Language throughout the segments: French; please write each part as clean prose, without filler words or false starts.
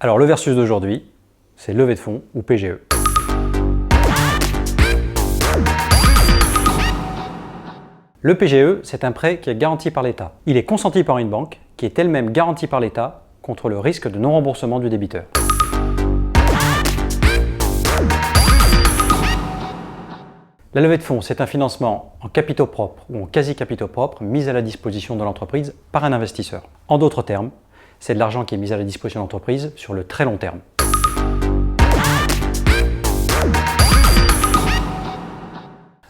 Alors le versus d'aujourd'hui, c'est levée de fonds ou PGE. Le PGE, c'est un prêt qui est garanti par l'État. Il est consenti par une banque qui est elle-même garantie par l'État contre le risque de non-remboursement du débiteur. La levée de fonds, c'est un financement en capitaux propres ou en quasi-capitaux propres mis à la disposition de l'entreprise par un investisseur. En d'autres termes, c'est de l'argent qui est mis à la disposition de l'entreprise sur le très long terme.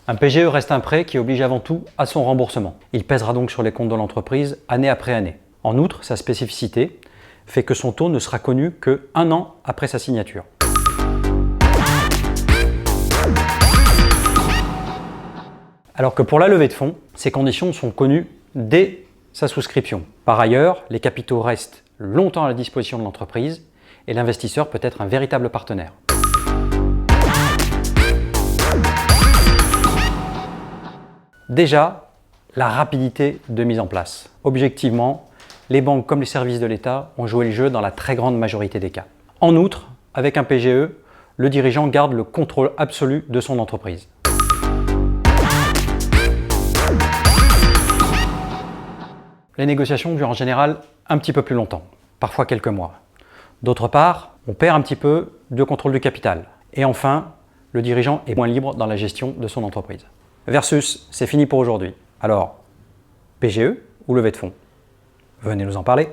Un PGE reste un prêt qui oblige avant tout à son remboursement. Il pèsera donc sur les comptes de l'entreprise année après année. En outre, sa spécificité fait que son taux ne sera connu que 1 an après sa signature. Alors que pour la levée de fonds, ces conditions sont connues dès sa souscription. Par ailleurs, les capitaux restent longtemps à la disposition de l'entreprise et l'investisseur peut être un véritable partenaire. Déjà, la rapidité de mise en place. Objectivement, les banques comme les services de l'État ont joué le jeu dans la très grande majorité des cas. En outre, avec un PGE, le dirigeant garde le contrôle absolu de son entreprise. Les négociations durent en général un petit peu plus longtemps, parfois quelques mois. D'autre part, on perd un petit peu de contrôle du capital. Et enfin, le dirigeant est moins libre dans la gestion de son entreprise. Versus, c'est fini pour aujourd'hui. Alors, PGE ou levée de fonds? Venez nous en parler.